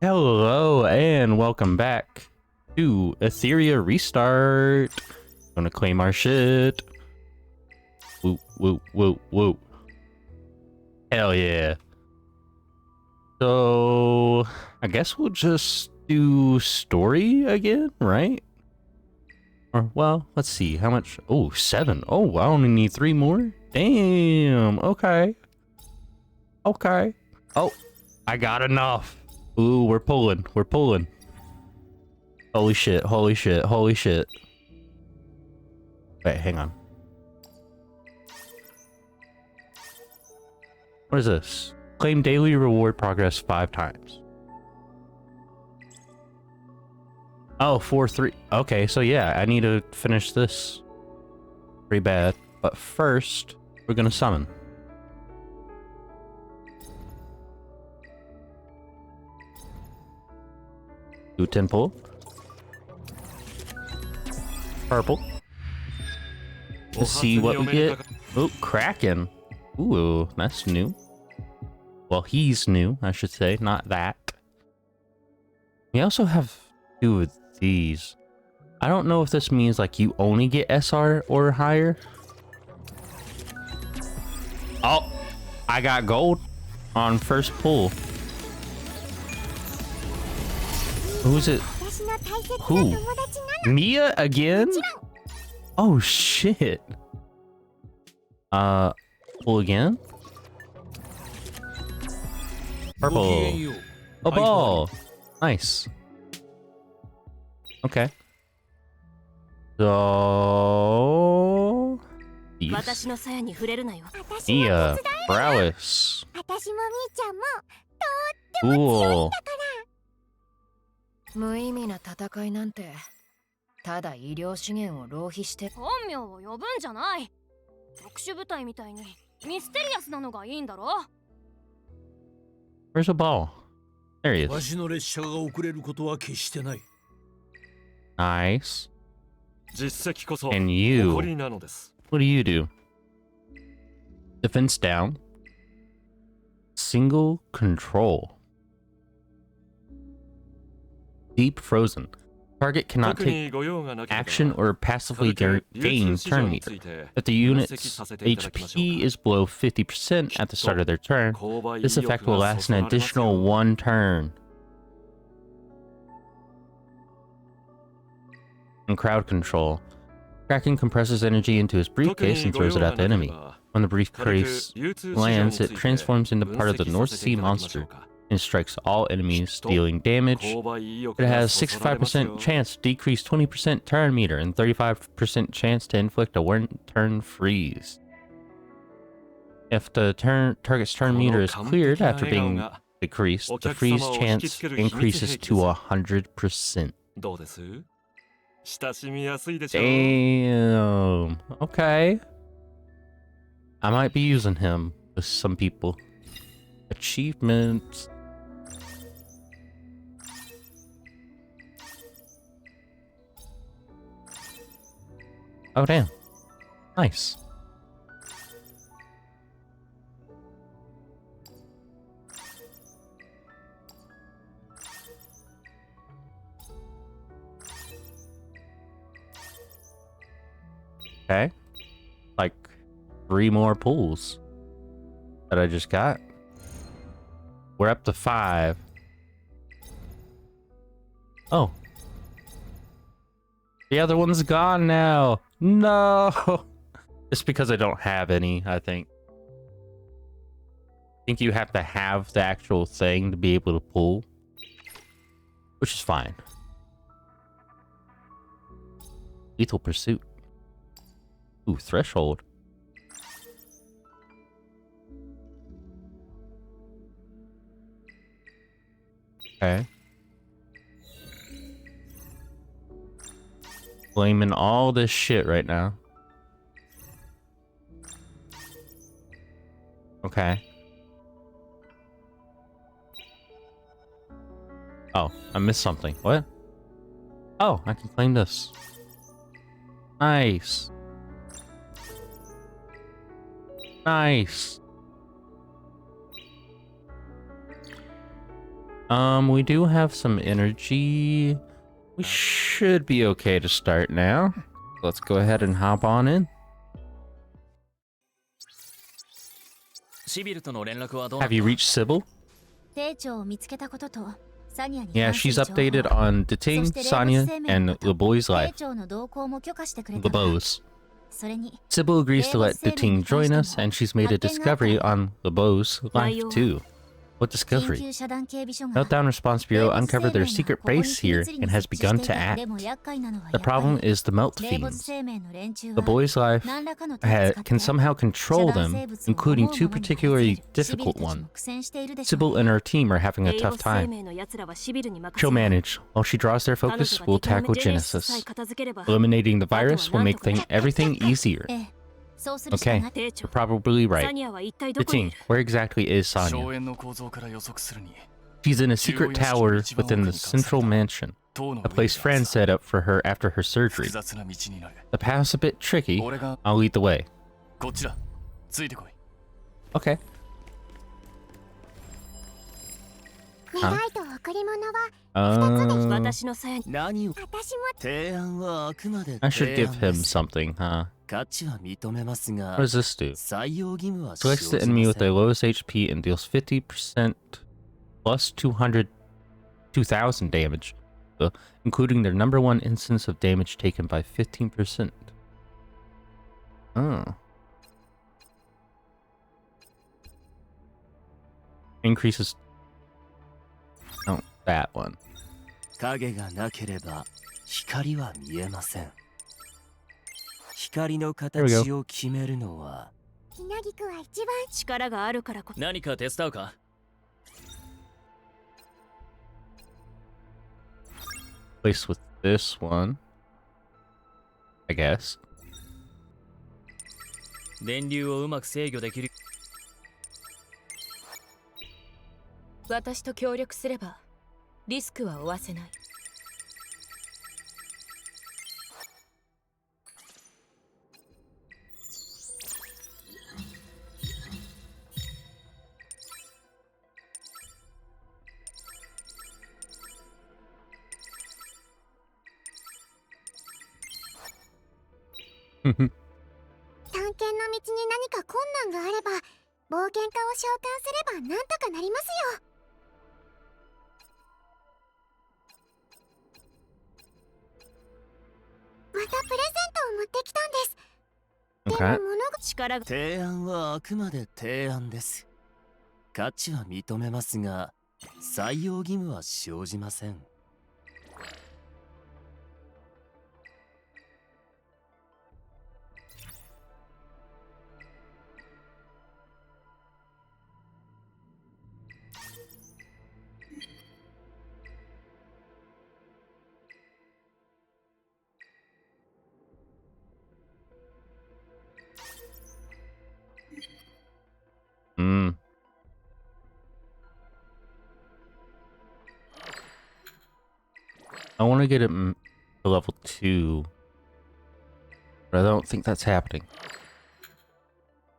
Hello and welcome back to Etheria Restart. Gonna claim our shit. Woo, woo, woo, woo. Hell yeah. So, I guess we'll just do story again, right? Or, well, let's see. How much? Oh, 7. Oh, I only need 3 more? Damn. Okay. Okay. Oh, I got enough. Ooh, we're pulling. We're pulling. Holy shit, holy shit, holy shit. Wait, hang on. What is this? Claim daily reward progress 5 times. Oh, 4-3. Okay, so yeah, I need to finish this. Pretty bad. But first, we're gonna summon. Do 10 pull. Purple. Let's see what we get. Oh, Kraken. Ooh, that's new. Well, he's new, I should say, not that. We also have 2 of these. I don't know if this means like you only get SR or higher. Oh, I got gold on first pull. Who's it? Who? Mia again? Oh shit. Pull again? Purple. A ball. Nice. Okay. So... Mia. Prowess. Cool. 無意味な戦いなんてただ医療資源を浪費して本名を呼ぶんじゃない。特殊部隊みたいにミステリアスなのがいいんだろ。 Where's the ball? There he is. わしの列車が遅れることは決してない。 Nice. 実績こそ And you. 誇りなのです。 What do you do? Defense down. Single control. Deep frozen. Target cannot take action or passively gain turn meter. If the unit's HP is below 50% at the start of their turn, this effect will last an additional 1 turn. And crowd control. Kraken compresses energy into his briefcase and throws it at the enemy. When the briefcase lands, it transforms into part of the North Sea monster and strikes all enemies, dealing damage. It has 65% chance to decrease 20% turn meter and 35% chance to inflict a 1-turn freeze. If the target's turn meter is cleared after being decreased, the freeze chance increases to 100%. Damn. Okay. I might be using him with some people. Achievements. Oh, damn. Nice. Okay. Like 3 more pulls that I just got. We're up to 5. Oh. The other one's gone now. No. It's because I don't have any, I think. I think you have to have the actual thing to be able to pull. Which is fine. Lethal Pursuit. Ooh, Threshold. Okay. Blaming all this shit right now. Okay. Oh, I missed something. What? Oh, I can claim this. Nice. Nice. We do have some energy. We should be okay to start now. Let's go ahead and hop on in. Have you reached Sybil? 艇長を見つけたこととサニアに Yeah, 関する she's 情報 updated on Dating, そして霊 Sania, 物生命 and の方 the boy's 艇 life. 長の同行も許可してくれ The たが bows. それに Sybil agrees to let Dating join us, and she's made a discovery on the bows' life too. What 緊 discovery? 急遮断警備署が Meltdown Response Bureau uncovered their secret base here and has begun to act. でも厄介なのは The やっぱり problem is the melt 霊物 fiends. 生命の連中 The は boy's life 何らかの手を使って can somehow control them, including two particularly difficult シビルたちも ones. 苦戦しているでしょう Sybil and her team are having a 霊 tough 物生 time. 命の奴らはシビルに任せ She'll よう manage. While she draws their 彼女 focus, が we'll ディトム tackle ジェネシスさえ Genesis. 片付ければ Eliminating the virus will make everything easier. ええそうするしか Okay, ない you're probably サ right. ニアは一体どこにい Dating, る where exactly is 荘 Sania? 園の構造から予測するに She's in a secret tower within the central mansion, 塔の a place friends set up for her after her 複 surgery. 雑な道になる The path's a bit tricky. 俺が I'll lead the way. こっちだついてこい Okay. 願いと贈り物は 私の鞘に何を私も提案はあくまで I should 提 give 案 him です something, huh? 価値は認めますが What does this do? 採用義務は Selects the 生じ enemy ま with せ the ん lowest HP and deals 50% plus 2,000 damage, including their number one instance of damage taken by 15%. Oh. Increases. Oh, that one. 影がなければ光は見えません光の There we 形を決めるのはひなぎくは一番力があるからこそ何か手伝うか Place with this one, I guess. 電流をうまく制御できる私と協力すればリスクは負わせない 探検の道に何か困難があれば冒険家を召喚すればなんとかなりますよまたプレゼントを持ってきたんです Okay. でも物が力が提案はあくまで提案です価値は認めますが採用義務は生じません Hmm. I want to get it to level 2, but I don't think that's happening.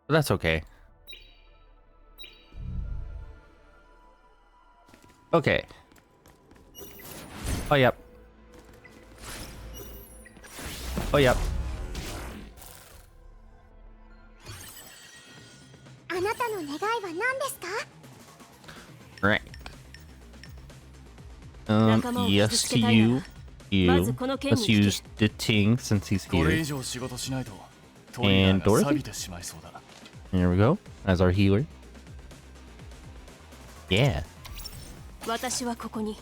But that's okay. Okay. Oh, yep. Oh, yep. あなたの願いは何ですか Right. Yes to you. You. Let's use the Ting since he's これ here. 以上仕事しないとトリガ And ーが Dorothy? 錆びてしまいそうだ There we go. As our healer. Yeah. 私はここに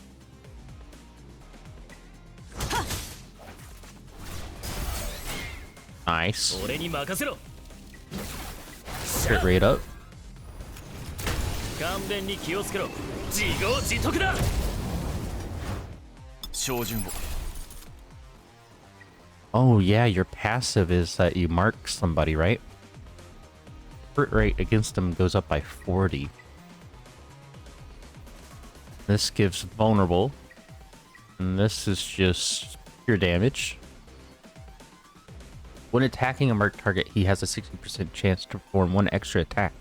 Nice. 俺に任せろ Straight right up. 勘弁に気をつけろ自業自得だ照準を Oh, yeah, your passive is that you mark somebody, right? Hurt rate against them goes up by 40. This gives vulnerable. And this is just pure damage. When attacking a marked target, he has a 60% chance to perform one extra attack.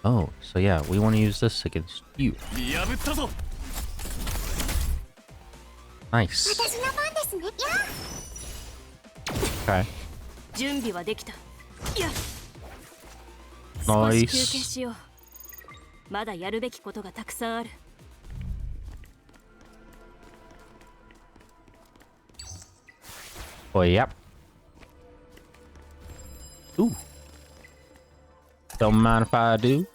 Oh, so yeah, we want to use this against you. 見破ったぞ Nice. 私の番ですね。 Okay. 準備はできた。いや、少し休憩 Nice. しよう。まだやるべきことがたくさんある。 Oh, yep. Ooh. Don't mind if I do.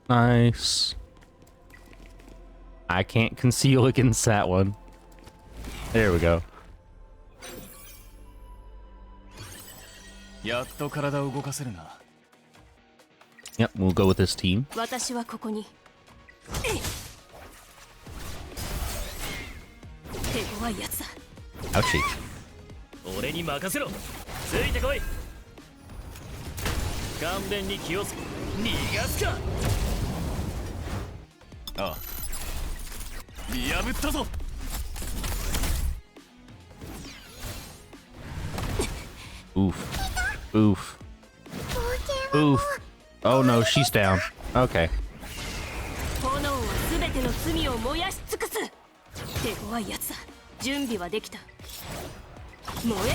Nice. I can't conceal against that one. There we go. やっと体を動かせるな。 Yep, we'll go with this team. 私はここに。手強いやつだ。 Ouchie. 俺に任せろ。ついてこい。勘弁に気をつけ。逃がすか。ああ。見破ったぞ。 Oof. Oof. Oof. Oh no, she's down. Okay. 炎は全ての罪を燃やし尽くす。手強いやつだ。準備はできた。燃え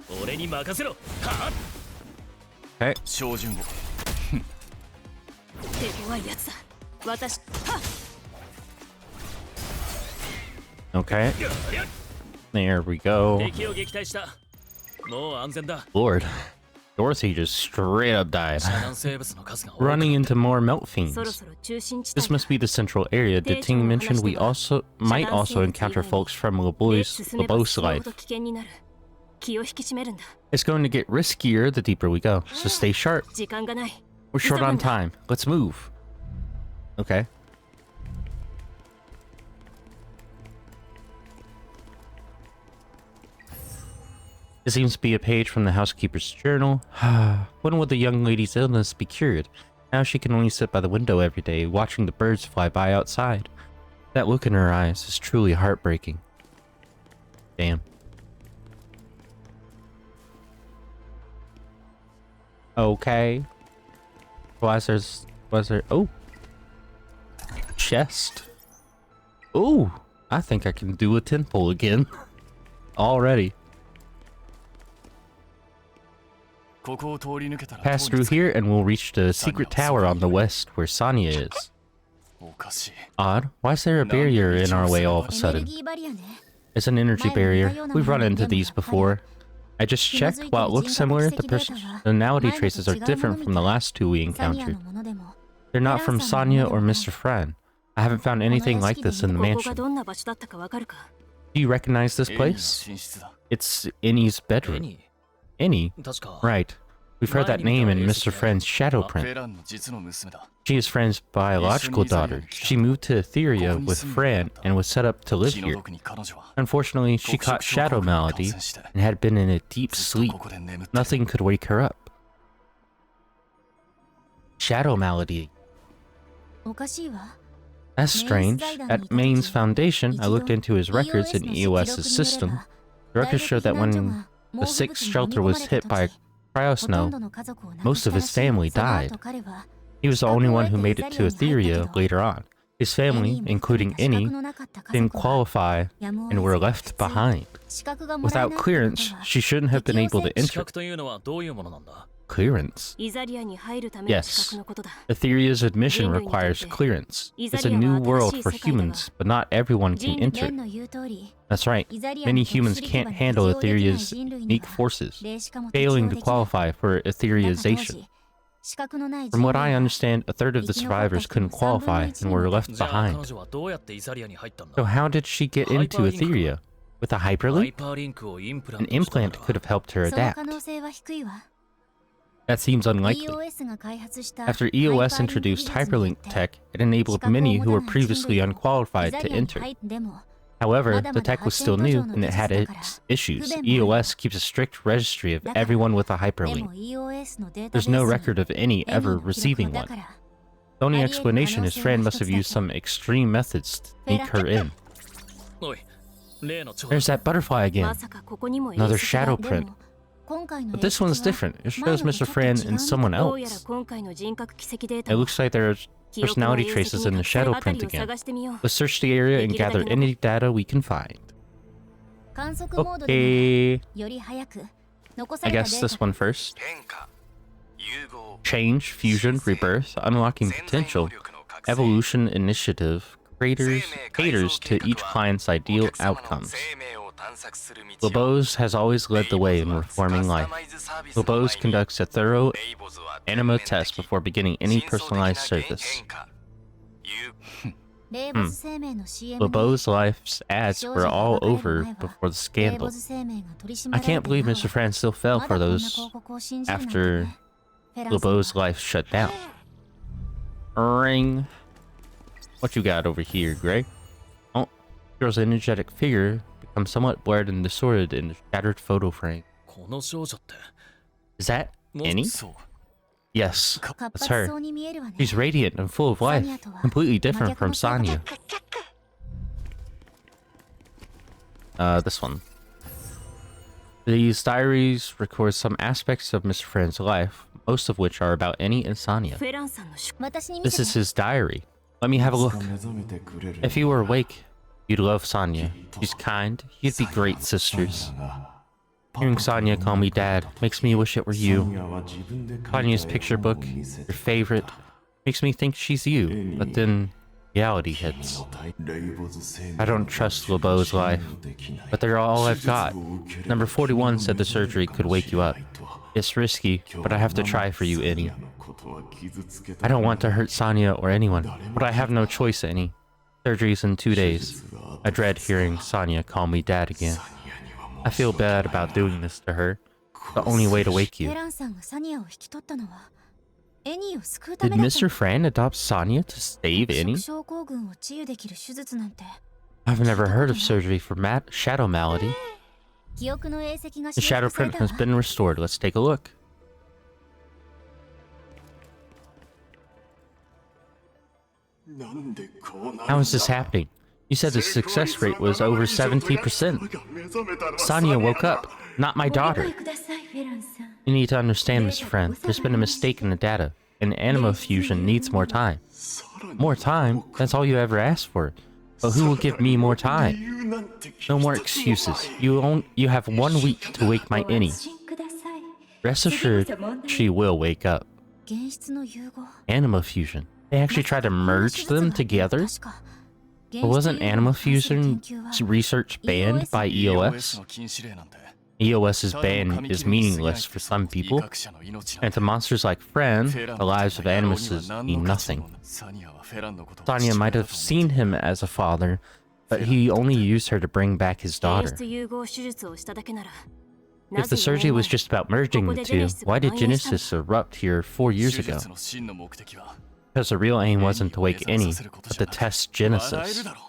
ろ。俺に任せろ。はっ。 Okay. 照準を。手強いやつだ。私、はっ。 Okay. There we go. 敵を撃退した。もう安全だ。 Lord. Dorothy just straight up died. 遮断生物の数が多く Running into more melt そろ fiends. そろ中心地 This 帯 must be the central area. Did Ting mention we might also encounter folks from Lebos life? 危険になる。気を引き締めるんだ。 It's going to get riskier the deeper we go, so stay sharp. 時間がない。 We're short on time. Let's move. Okay. This seems to be a page from the housekeeper's journal. When will the young lady's illness be cured? Now she can only sit by the window every day, watching the birds fly by outside. That look in her eyes is truly heartbreaking. Damn. Okay. Why is there... Oh. Chest. Oh. I think I can do a 10-pole again. Already. ここを通り抜けたら Pass through here and we'll reach the secret tower on the west where Sania is. おかしい。 Odd. Why is there a barrier in our way all of a エネル sudden? ギーバリアね。 It's an energy barrier. We've run into these before. I just checked. While it looks similar, the personality traces are different from the last two we サニア encountered. のものでも。 They're not from Sania or Mr. Fran. I haven't found anything like this in the ここが mansion. どんな場所だったかわかるか。 Do you recognize this エリーの place? 寝室だ。 It's Innie's 絵 bedroom. に Innie? 確か Right. We've heard that name in Mr. Fran's shadow フェ print. ランの実の娘だ。 She is Fran's biological daughter. She moved to Etheria with Fran and was set up to live 気の here. 毒に彼女は Unfortunately, she caught shadow malady and had been in a deep ずっと sleep. ここで眠って Nothing could wake her up. Shadow malady. おかしいわ。 That's strange. At Main's foundation, I looked into his records in EOS's system. The records showed that when the sixth shelter was hit by cryosnow, most of his family died. He was the only one who made it to Etheria later on. His family, including Innie, didn't qualify and were left behind. Without clearance, she shouldn't have been able to 資 enter. 格というのはどういうものなんだ。 Clearance? イザリアに入るための資 Yes. 格のことだ。 Etheria's admission requires clearance. It's a new world for humans, but not everyone can 人類 enter. ゲンの言う通り、 That's right. イザリア Many の humans 特殊力 can't が handle 適応できない Etheria's 人類に unique は forces, 霊視化も適応 failing で to きない。 qualify for だが当 Etheriazation. 時、資格のない人 From 類 what は I understand, a third of the survivors couldn't qualify and were left じゃあ彼 behind. 女はどうやってイザリアに入ったん So だ。 how did she get into Etheria? With a ハイ hyperlink? パーリンクをインプラン An トしたな implant ら could have helped her その adapt. 可能性は低いわ。 That seems unlikely. EOS が開発した After EOS introduced hyperlink tech, it enabled many who were previously unqualified to enter. However, the tech was still new and it had its issues. EOS keeps a strict registry of everyone with a で hyperlink. も EOS のデータベー There's ス no に record of any エミ ever の記録 receiving だ one. から The only explanation is Fran must have used some extreme methods to sneak her in. おい、例の蝶 There's that butterfly ま again. さかここにも Another 演出が shadow で print. も But this one's different. It shows Mr. Fran and someone どうやら else. 今回の人格奇跡デー It タを looks like there are 記憶の personality 影 traces 跡 in に the 隠され shadow たあた print りを again. 探してみよう。 Let's search the area and gather any data we can find. 観測モードでなら Okay. より早く残さ I れた guess デー this タ one first. 変化融合 Change, fusion, rebirth, unlocking potential, evolution initiative caters to each client's ideal outcomes. Lobos has always led the way in reforming life. Lobos conducts a thorough anima test before beginning any personalized service. レーボス生命の CM に Lobos' life's ads were all over before the レーボ scandal. ス生命が取り締ま I られ can't て believe なお Mr. Fran still fell まだ for こんな those 広告を信じるなんて after ね。フェランさん Lobos' は life shut down. Ring. What you got over here, Gray? Oh, girl's energetic figure becomes somewhat blurred and distorted in the shattered photo frame. この少女って Is that Annie? そう Yes, 活 that's 発 her. そうに見えるわね。 She's radiant and full of life, completely different from Sania. This one. These diaries record some aspects of Mr. Fran's life, most of which are about Annie and Sania. フェランさんの宿 私に見 This せ is て。 his diary. Let me have a look. If you were awake, you'd love Sania. She's kind. You'd be great sisters. Hearing Sania call me dad makes me wish it were you. Sania's picture book, your favorite, makes me think she's you, but then reality hits. I don't trust LeBeau's life, but they're all I've got. Number 41 said the surgery could wake you up. It's risky, but I have to try for you, Annie. I don't want to hurt Sania or anyone, but I have no choice, Annie. Surgery's in 2 days. I dread hearing Sania call me dad again. I feel bad about doing this to her. The only way to wake フェ you. ランさんがサニアを引き取ったのはエニーを救うた Did めだった Mr. Fran adopt Sania to save の。 Annie? 症候群を治癒できる手術なんて I've never heard of surgery for shadow malady. 記憶の影跡が The 修 shadow 復され print た has わ。 been restored. Let's take a look. How is this happening? You said the success rate was over 70%. Sania woke up, not my daughter. ください、フェランさん。 You need to understand, Mr. Friend. There's been a mistake in the data, and anima fusion needs more time. More time? That's all you ever asked for. But who will give me more time? No more excuses. You have 1 week to wake my Annie. ご安心ください。 Rest assured, she will wake up. 現実の融合。 Anima fusion. They actually tried to merge them together? 確か But wasn't anima fusion research banned by イオ EOS? の禁止令なんて EOS's ban is meaningless for some people, and to monsters like Fran, the lives of animuses mean nothing. Sania might have seen him as a father, but he only used her to bring back his 演 daughter. 出融合手術をしただけなら If the surgery was just about merging the two, why did Genesis erupt here 4 years 手 ago? 術の真の目的は Because the real aim wasn't to wake Annie, but to test 笑え Genesis. るだろ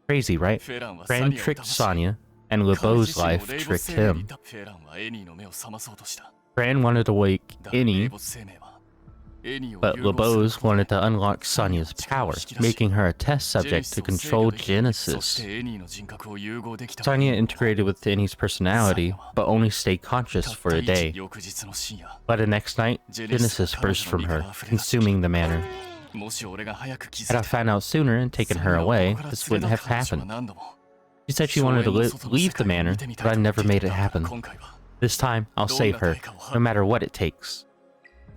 う Crazy, right? フェランは Fran サニアを tricked 騙し Sania, and 彼 LeBeau's 自身も life レイボ tricked ス生命に him. いたフェランはエニーの目を覚まそうとした Fran wanted to wake だがレイ Annie, ボス生命はエニーを but 融合する LeBeau's ことで wanted to unlock Sonia's power, making her a test ジェネ subject シ to スを制御 control できそし Genesis. てエニーの人格を融合できた Sonia integrated with Annie's personality, but only stayed conscious for a day. 翌日の深夜 But the next night, Genesis burst from her, consuming the manor. もし俺が早く気づ Had I いた found out sooner and taken her away, this wouldn't have happened. She said she wanted to leave the manor, but I never made it happen. This time, I'll save her, no matter what it takes.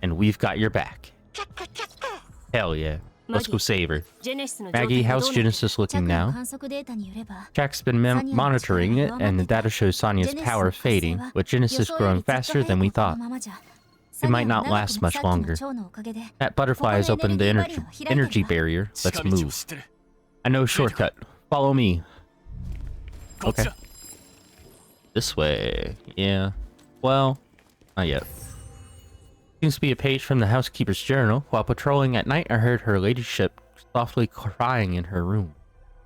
And we've got your back. Hell yeah. Let's go save her. ジェネシスの状態 Maggie, が how's どうなって Genesis 着 looking の now? 観測データによれば Jack's been monitoring it, and the data shows Sonia's power fading, with Genesis growing faster than we thought. It might not last much longer. That butterfly has opened the energy barrier. Let's move. I know a shortcut. Follow me. Okay. This way. Yeah. Well, not yet. Seems to be a page from the housekeeper's journal. While patrolling at night, I heard her ladyship softly crying in her room.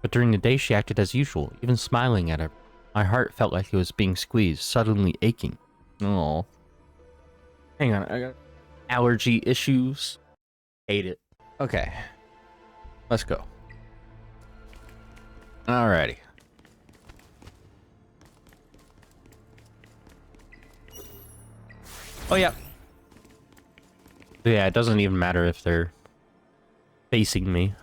But during the day, she acted as usual, even smiling at her. My heart felt like it was being squeezed, suddenly aching. Oh. Hang on, I got allergy issues. Hate it. Okay. Let's go. Oh, yeah. Yeah, it doesn't even matter if they're facing me.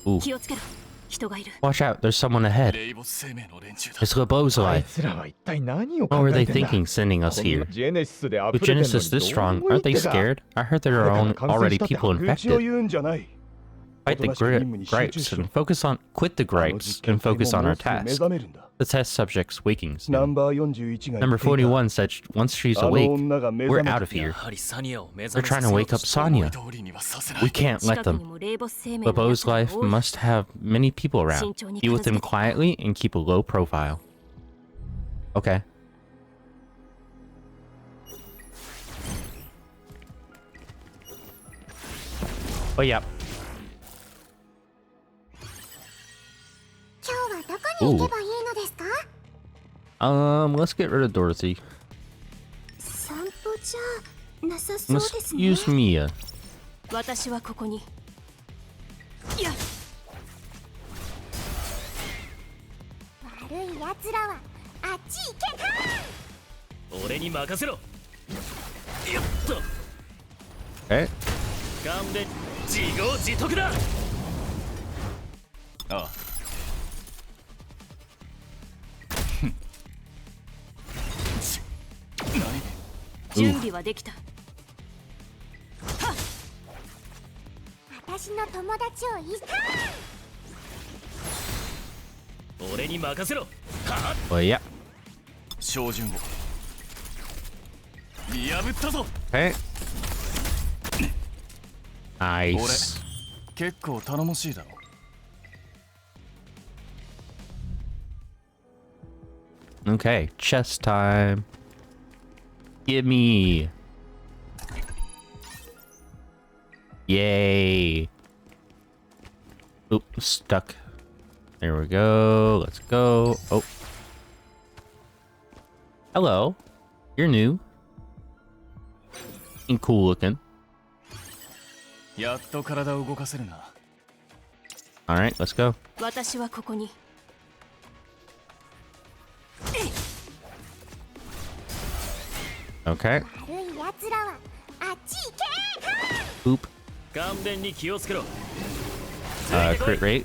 Ooh. 気をつけろ。人がいる。 Watch out, there's someone ahead. レイボス生命の連中だ It's Lobo's あい life. つらは一体何を What 考 were え they てんだ thinking sending us こんな here? ジェネシスで溢 With れてんのに Genesis this ど strong, う aren't they 言ってた scared? I heard there だ are から on, 感染 already したって people 白痴を infected. 言うんじゃない Fight the おとなしく任務に集中 gripes しろ and quit the あの gripes 実 and 験体 focus も on も our うすぐ目 task. 覚めるんだ The test subject's waking ナ soon. ンバー41が言 Number っていた 41 said once she's あの awake, 女が目 we're 覚め out た of や here. はりサニアを目 They're 覚め trying さ to せよう wake と up して Sania. 通りにはさせない We can't let 近くに them. もレイボス生命の Lobo's やつが life 多い。 must have many people around. Be with them quietly and keep a low profile. Okay. Oh, yeah. 今日はどこに行けばいいのですか？ Let's get rid of Dorothy. 散歩じゃなさそう Let's ですね。 use Mia. 私はここに。いや、悪い奴らはあっち行けた。俺に任せろ。よっと Okay. 勘弁自業自得だ。ああ準備はできた。私の友達をいた。俺に任せろ。は Well, yeah. 照準を見破ったぞ Okay. Nice. 結構頼もしいだろ Okay, chess time. Give me. Yay. Oop, stuck. There we go. Let's go. Oh. Hello. You're new. And cool looking. やっと体を動かせるな Alright, let's go. 私はここに。 Okay. 悪い奴らはあっち行け。 Oop. 勘弁に気をつけろ。 Crit rate.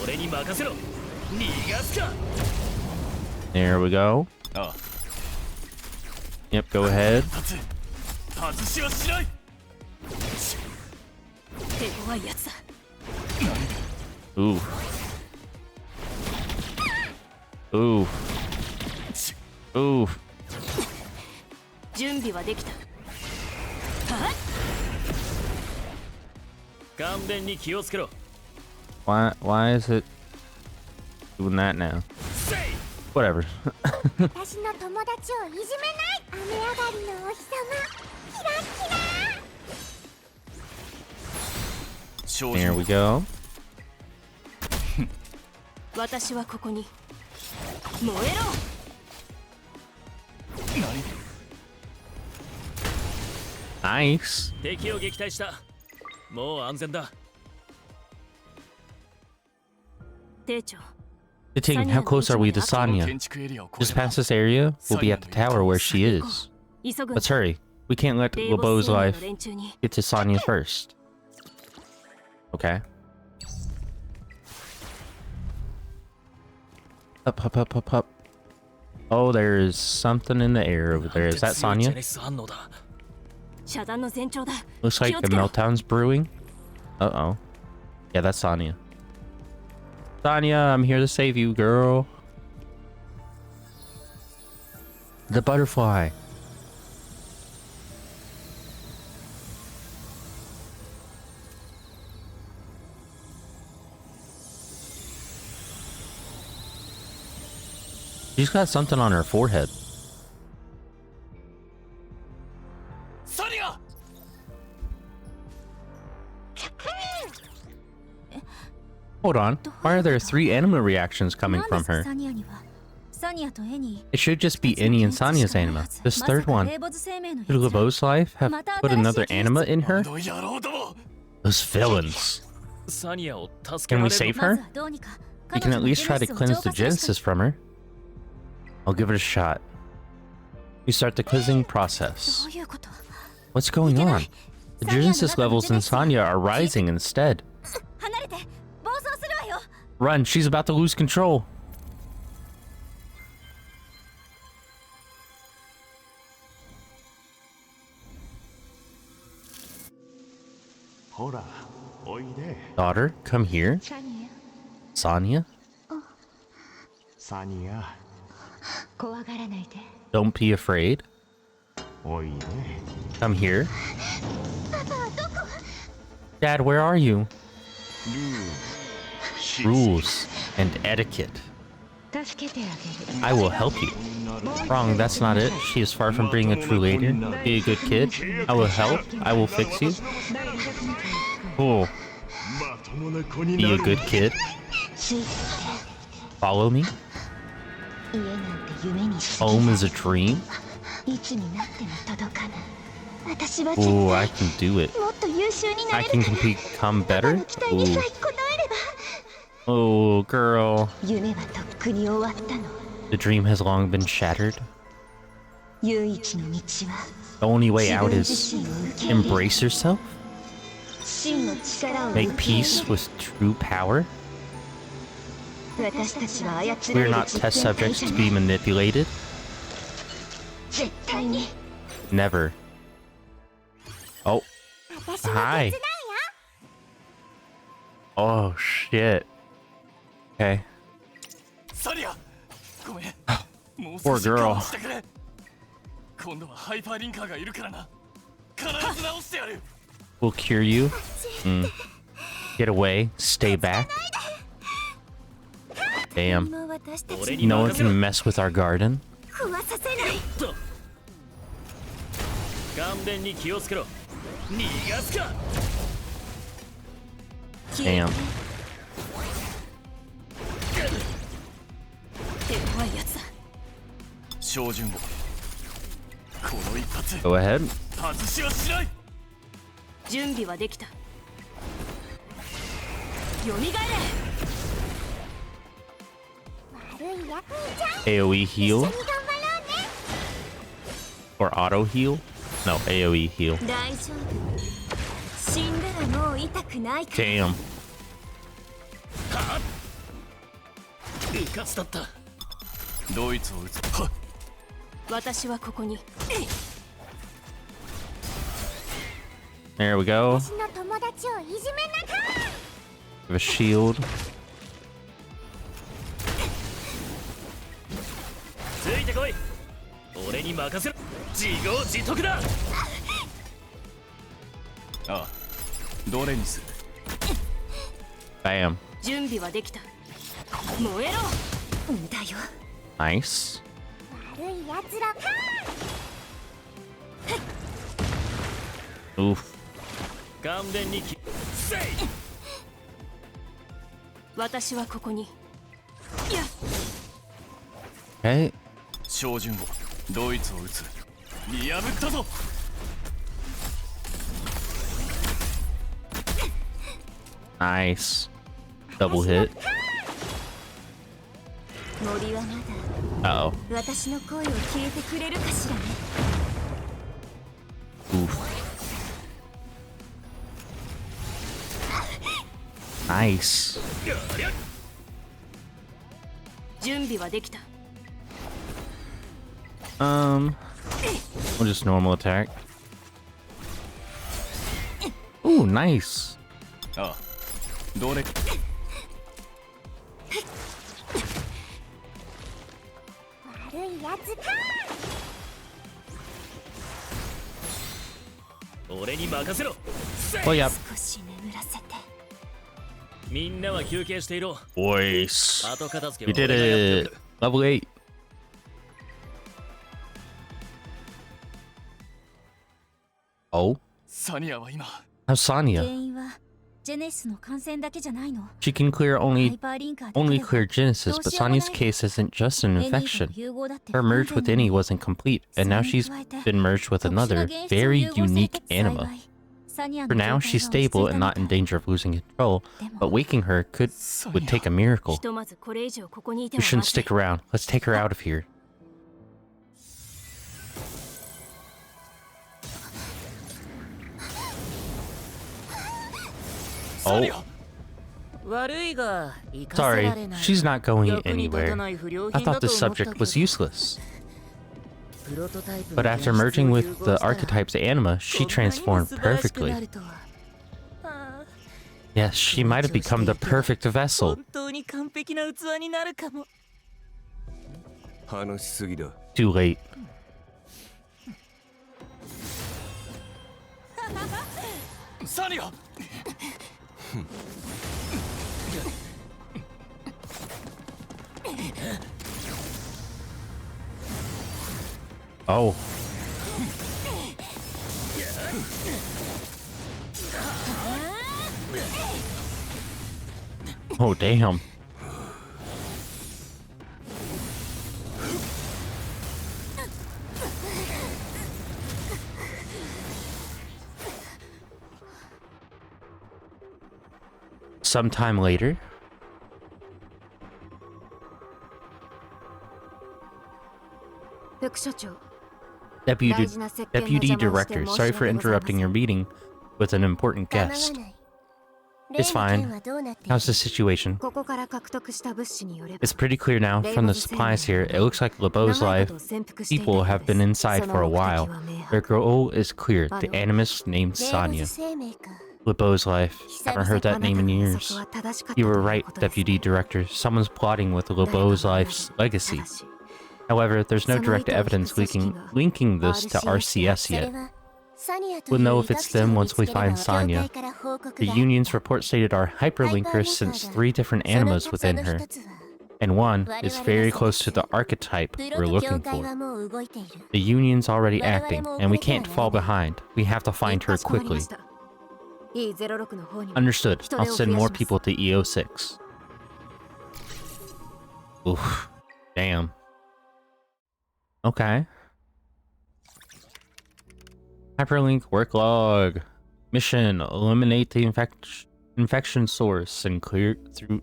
俺に任せろ。逃がすか。 There we go. ああ Yep, go ahead. 外しはしない手強いやつだ。 Ooh. Ooh. Ooh. 準備はできた。はっ。勘弁に気をつけろ。 Why is it doing that now? Whatever. 私の友達をいじめない。雨上がりのお日様。キラキラ。照 There 準 we go. 私はここに。燃えろ。Nice. 敵を撃退した。もう安全だ。艇長。 Ting, how close are we to Sania? 建築エリアを越 Just えれば past this area, we'll be at the tower where she is. 急ぐん Let's だ。 hurry. We can't let レイボス Lobo's 生命 life の連中に。 get to Sania first. Okay. Up, up, up, up, up. Oh, there's something in the air over there. Is that 強いジェ Sania? ネシス反応だ。遮断の前兆だ。 Looks like 気を the つけろ。 meltdown's brewing. Uh-oh. Yeah, that's Sania. Sania, I'm here to save you, girl. The butterfly. She's got something on her forehead. サニア Hold on. Why are there 3 anima reactions coming from her? サニアにはサニアとエニ It should just be Annie and Sania's anima. This third one. レイボズ生命のや Did つら Lobo's life have put another anima in her? の野郎ども Those villains. サニアを助け Can ら we れる save ま her? ずはどうにか We can at least try to cleanse the Genesis from her. I'll give it a shot. We start the cleansing process. どういうこと？ What's going on? The Genesis levels in Sania are rising instead. 離れて、暴走するわよ。 Run, she's about to lose control. ほら、おいで。 Daughter, come here. サニ Sania, サニア、ア、怖がらないで。 don't be afraid. おいで。 Come here. パパはどこ？ Dad, where are you? ルー。 Rules and etiquette. 助けてあげる。 I will help you. Wrong, that's not it. She is far from being a true leader. Be a good kid. I will help. I will fix you. Cool. まともな子に Be な a る。 good kid. ついて Follow me. きて。家なんて夢に過ぎ Home is a dream. いつになっても届かない。私は絶 Ooh, 対 I can do it. もっと優秀にな I れる can から。 become パパ better. の期待にさ Ooh. え応えれば。 Oh, girl. 夢はとっくに終わったの。 The dream has long been shattered. 唯一の道は The only way 自 out 分 is 自身を受け入れ embrace yourself, 真の力を make 受け入 peace with true power. れ私たちは操ら We れ are る not 実 test 験体 subjects じゃ to な be い。 manipulated. 絶対に Never. Oh, 私も hi. 手伝うよ。 Oh, shit. Okay. サニア、ごめん。もう Poor 少し girl. 我慢してくれ。今度はハイパーリンカーがいるからな。必ず直してやる。 We'll cure you. Get away. Stay back. Damn. もう私たち 俺 に に No one 任せろ can mess with our garden. 壊させない。と勘弁に気をつけろ。逃がすか。 Damn. 手強いやつだ。照準を。この一発、 Go ahead. 外しはしない。準備はできた。よみがえれ。悪い役員ちゃん。 AoE 一 heal 緒に頑張ろうね。 or auto heal? No, AoE heal. 大丈夫。死んだらもう痛くないから。 Damn. うかつだった。ドイツを撃つ。はっ。私はここに。 There we go. 私の友達をいじめなさい。 Give a shield. ついてこい。俺に任せろ。自業自得だ。ああ、どれにする？ Bam. 準備はできた。燃えろ。無駄よ。 Nice. 悪い奴らか。 Oof. 勘弁にき。せい。私はここに。いや、 Okay. 照準を。ドイツを撃つ。見破ったぞ。 Nice. Double hit. 森はま Uh-oh. だ私の声を聞いてくれるかしらね。 Oof. Nice. 準備はできた。 We'll just normal attack. Ooh, nice. ああ、どれ？悪い奴か。俺に任せろ。せい。 Oh, yeah. 少し眠らせて。みんなは休憩していろ。 Voice. 後片付 We けは did 俺がやって it. おく。 Level 8. Oh? サニアは今。 How's 原 Sania? 因はジェネシスの感染だけじゃないの。 She can clear ハ only イパーリンカーだけ only では clear Genesis, but Sonia's case isn't just an エニーとの infection. 融合だって不 Her 完 merge 全 with な Any wasn't complete, and now she's been merged with 特殊な another 原質を very 融合され unique て anima. 幸い For now, she's stable and not in danger of losing control, but waking her would take a miracle. ひとまずこれ以上ここにいて We は shouldn't まずい stick around. Let's take her out of here. Oh, 悪いが生かせ sorry. られない She's not going 役に立 anywhere. たない不良 I 品だ thought と this 思った subject け was ど useless. プロトタイプ But の after 現実 merging を with 融合 the したら archetype's anima, she こんなにも transformed 素晴らしく perfectly. なるとはあ Yes, she might have become the perfect あ vessel. 本当に完璧な器になるかも 話しすぎだ Too late. サニア Oh. Oh, damn. Sometime later, Deputy Director, sorry for interrupting your meeting with an important 構わ guest. ない It's fine. 例の件はどうなっている How's the situation? ここから獲得した物資によれば It's pretty clear now from the supplies here. It looks like LeBeau's 長い life こと潜伏していた people よう have で been す inside そ for の a 目的 while. は明 Their 白 goal is clear. The animus named 霊物 Sania. 生命か LeBeau's life. 久 Haven't 々 heard that あなた name の in 予 years. 測は正しかった You と were いう right, ことです Deputy Director. Someone's plotting with LeBeau's life's た legacy. だし However, there's no direct evidence linking this to RCS それ yet. はサニアと We'll いう know 医 if 学 it's 者 them を見 once つ we ければ find 教 Sania. 会から報告 The が Union's report stated our hyperlinker sensed 3 different その animas そ within の her, 一つは and one is very close to the archetype プ we're ロと教 looking 会 for. はもう動いている The Union's already acting, and we can't fall behind. We have to find her かしこまりま quickly. した E06 の方にも Understood. 人 I'll 手を send 増や more します people to EO6. Oof. Damn. Okay. Hyperlink work log. Mission: eliminate the infection source and clear through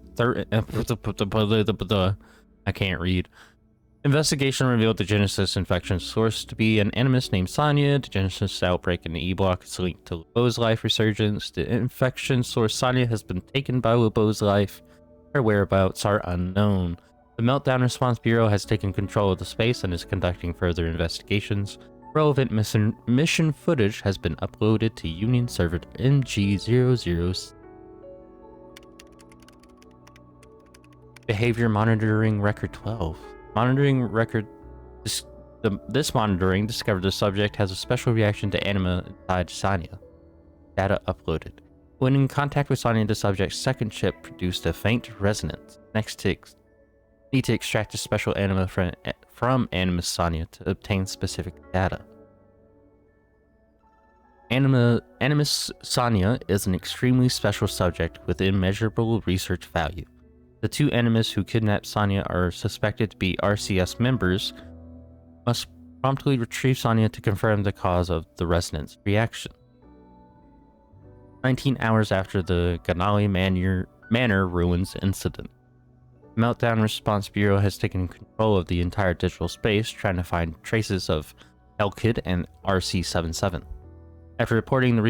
I can't read. Investigation revealed the Genesis infection source to be an animus named Sania. The Genesis outbreak in the E-block is linked to LeBeau's life resurgence. The infection source Sania has been taken by LeBeau's life. Her whereabouts are unknown. The Meltdown Response Bureau has taken control of the space and is conducting further investigations. Relevant mission footage has been uploaded to Union server MG00. Behavior Monitoring Record 12. Monitoring record. This monitoring discovered the subject has a special reaction to anima inside Sania. Data uploaded. When in contact with Sania, the subject's second chip produced a faint resonance. Next, need to extract a special anima from Animus Sania to obtain specific data. Animus Sania is an extremely special subject with immeasurable research value. The 2 animus who kidnapped Sania are suspected to be RCS members. Must promptly retrieve Sania to confirm the cause of the resonance reaction. 19 hours after the Ganali Manor ruins incident. Meltdown Response Bureau has taken control of the entire digital space, trying to find traces of Yoinked and RC77. After reporting the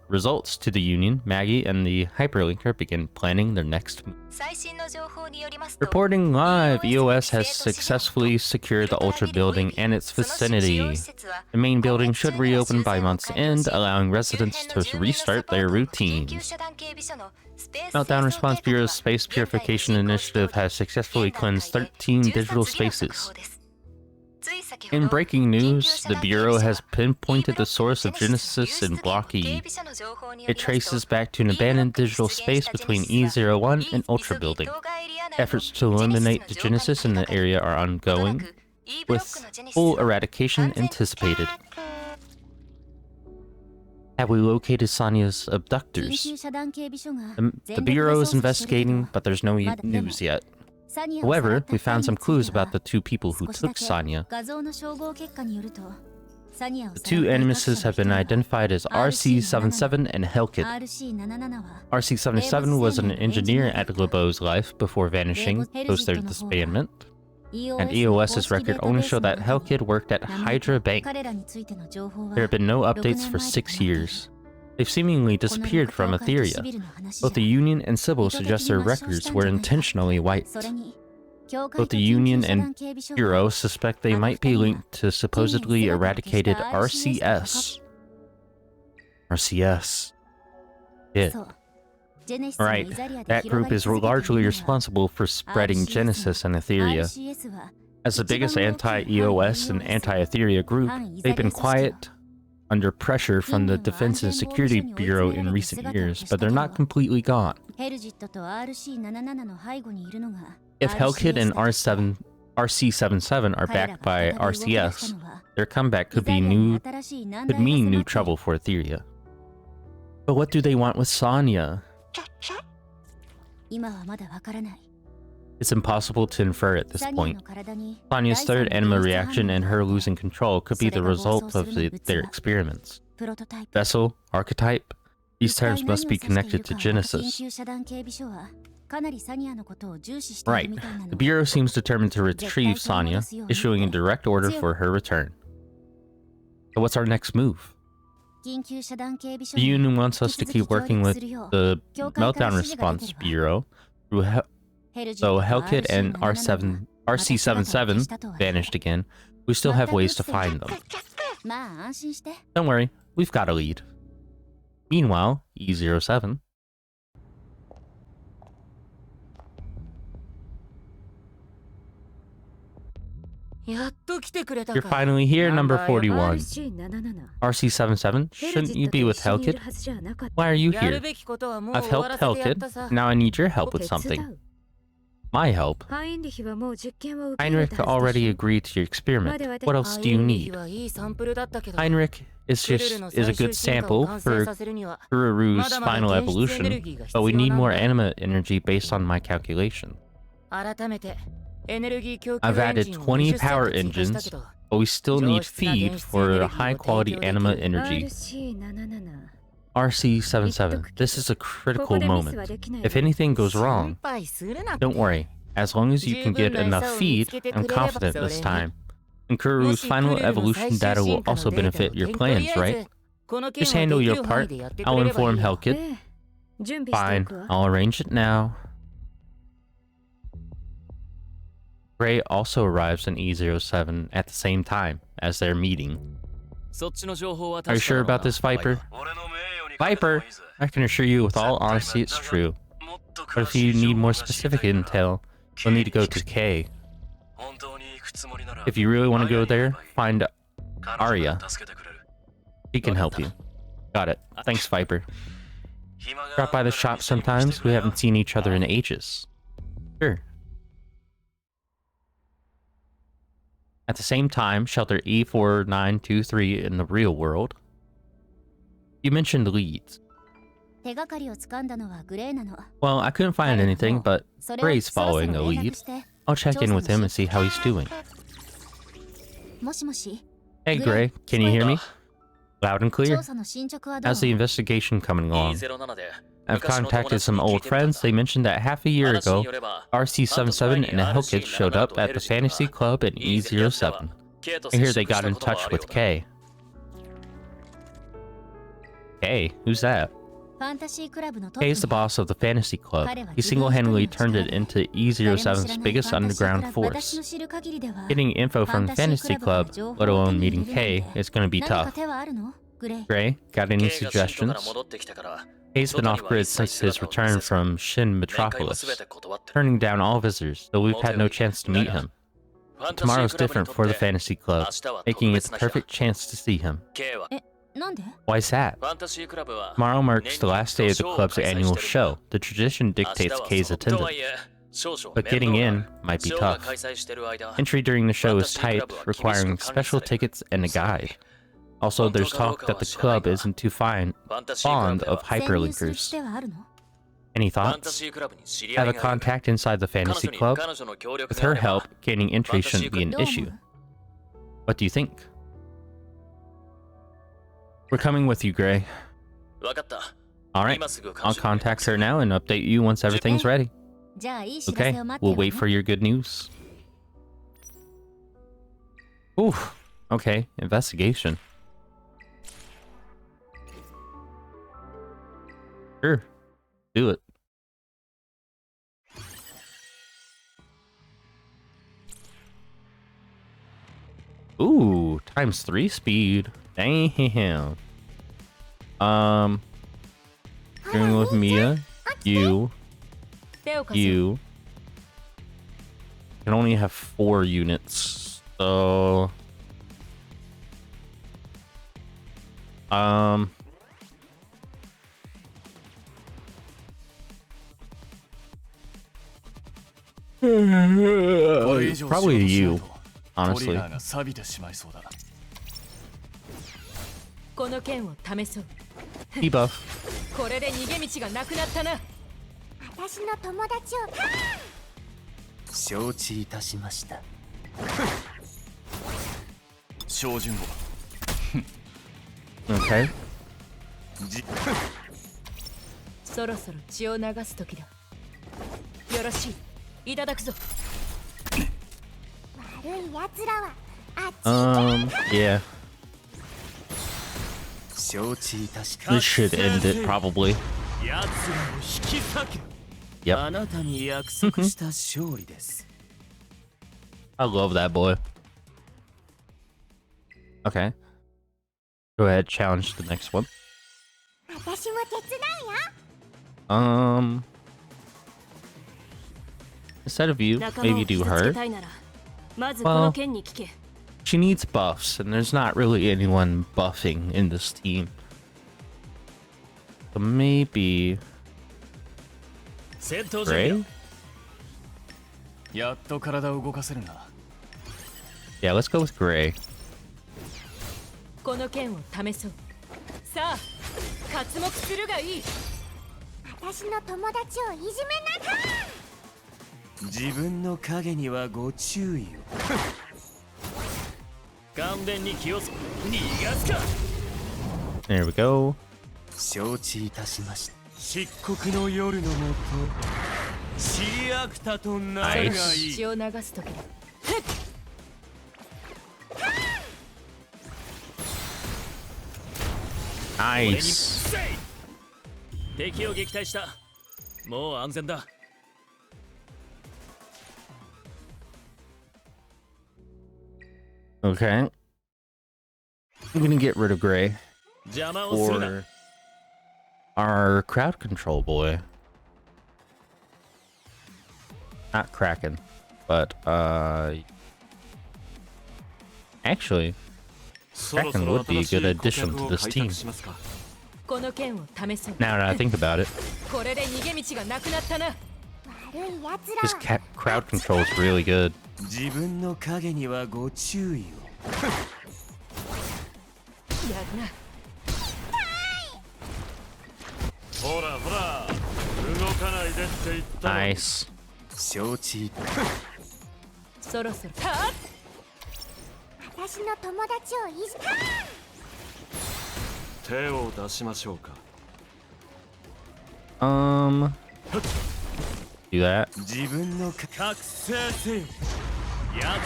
results to the Union, Maggie and the Hyperlinker begin planning their next move. 最新の情報によりますと Reporting live, EOS has successfully secured the Ultra Building and its vicinity. The main building should reopen by month's end, allowing residents to restart their routines. Meltdown Response Bureau's Space Purification Initiative has successfully cleansed 13 digital spaces. In breaking news, the Bureau has pinpointed the source of Genesis in Block E. It traces back to an abandoned digital space between E01 and Ultra Building. Efforts to eliminate the Genesis in the area are ongoing, with full eradication anticipated. Have we located Sania's abductors? The Bureau is investigating, but there's no news yet. However, we found some clues about the 2 people who took Sania. The two nemesis have been identified as RC-77 and Yoinked. RC-77 was an engineer at LeBeau's life before vanishing post their disbandment, and EOS's record only showed that Yoinked worked at Hydra Bank. There have been no updates for 6 years. They've seemingly disappeared from Etheria. Both the Union and Sybil suggest their records were intentionally wiped. Both the Union and Bureau suspect they might be linked to supposedly eradicated RCS. RCS. Yeah. Right, that group is largely responsible for spreading Genesis and Etheria. As the biggest anti-EOS and anti-Etheria group, they've been quiet, under pressure from the Defense and Security Bureau in recent years, but they're not completely gone. If Yoinked and RC-77 are backed by RCS, their comeback could mean new trouble for Etheria. But what do they want with Sania? It's impossible to infer at this point. Sania's third anima reaction and her losing control could be the result of their experiments. Vessel, archetype, these terms must be connected to Genesis. Right, the Bureau seems determined to retrieve Sania, issuing a direct order for her return. So what's our next move? The Union wants us to keep working with the Meltdown Response Bureau, though Yoinked and RC-77 vanished again. We still have ways to find them. Don't worry, we've got a lead. Meanwhile, E07. You're finally here, number 41. RC-77, shouldn't you be with Yoinked? Why are you here? I've helped Yoinked, now I need your help with something. My help? Heinrich already agreed to your experiment. What else do you need? Heinrich is a good sample for Kururu's final evolution, but we need more anima energy based on my calculation. I've added 20 power engines, but we still need feed for high-quality anima energy. RC-77, this is a critical moment. If anything goes wrong, don't worry. As long as you can get enough feed, I'm confident this time. And Kururu's final evolution data will also benefit your plans, right? Just handle your part. I'll inform Yoinked. Fine, I'll arrange it now. Gray also arrives in E07 at the same time as their meeting. Are you sure about this, Viper? Viper! I can assure you with all honesty it's true. But if you need more specific intel, you'll need to go to K. If you really want to go there, find Arya. He can help you. Got it. Thanks, Viper. Drop by the shop sometimes. We haven't seen each other in ages. Sure. At the same time, Shelter E4923 in the real world. You mentioned leads. Well, I couldn't find anything, but Gray's following a lead. I'll check in with him and see how he's doing. Hey Gray, can you hear me? Loud and clear. How's the investigation coming along? I've contacted some old friends. They mentioned that half a year ago, RC-77 and Yoinked showed up at the Fantasy Club in E07. I hear they got in touch with K. K? Who's that? K is the boss of the Fantasy Club. He single-handedly turned it into E07's biggest underground force. Getting info from the Fantasy Club, let alone meeting K, is going to be tough. Gray, got any suggestions? K's been off-grid since his return from Shin Metropolis, turning down all visitors, though we've had no chance to meet him. Tomorrow's different for the Fantasy Club, making it the perfect chance to see him. Why's that? Tomorrow marks the last day of the club's annual show. The tradition dictates K's attendance, but getting in might be tough. Entry during the show is tight, requiring special tickets and a guide. Also, there's talk that the club isn't too fond of hyperlinkers. Any thoughts? Have a contact inside the Fantasy Club? With her help, gaining entry shouldn't be an issue. What do you think? We're coming with you, Gray. わかった。 Alright, 今すぐ I'll contact her now and update you once everything's ready. じゃあいい知ら Okay, せを待って we'll るわ wait ね for your good news. Ooh, okay, investigation. Sure, do it. Ooh, ×3 speed. Damn. Dealing with Mia, you, 手を貸せ you. Can only have 4 units, so probably you, トリ honestly. ガーが錆びてしまいそうだ。この剣を試そう Debuff. これで逃げ道がなくなったな私の友達を承知いたしました。照準を Okay. じそろそろ血を流す時だよろしいいただくぞ悪い奴らはあっち Yeah. 承知いたし This should end it, probably. 奴らを引き裂け Yep. あなたに約束した勝利です。 I love that boy. Okay. Go ahead, challenge the next one. 私も手伝うよ Instead of you, 仲間を maybe 傷 do つけ her. たいならまずこの剣に聞け She needs buffs, and there's not really anyone buffing in this team. So maybe 戦闘準備 Gray? やっと体を動かせるな。 Yeah, let's go with Gray. この剣を試そうさあ刮目するがいい私の友達をいじめなさい自分の影にはご注意を。感電に気をつけ逃がすか There we go. 承知いたしました。漆黒の夜のもと、シリアクタとなるがいい。血を流す時だ Nice. 敵を撃退したもう安全だ Okay. I'm gonna get rid of Gray 邪魔をするな for our crowd control boy. Not Kraken, but actually, Kraken would be a good addition to this team. この剣を試そう Now that I think about it, これで逃げ道がなくなったな悪い奴ら this は crowd control is really good. 自分の影にはご注意を。やるなほらほら動かないでって言ったのに Nice. 承知。そろそろはっ私の友達をいじ手を出しましょうか Do that. 自分の覚醒せよ。奴らを引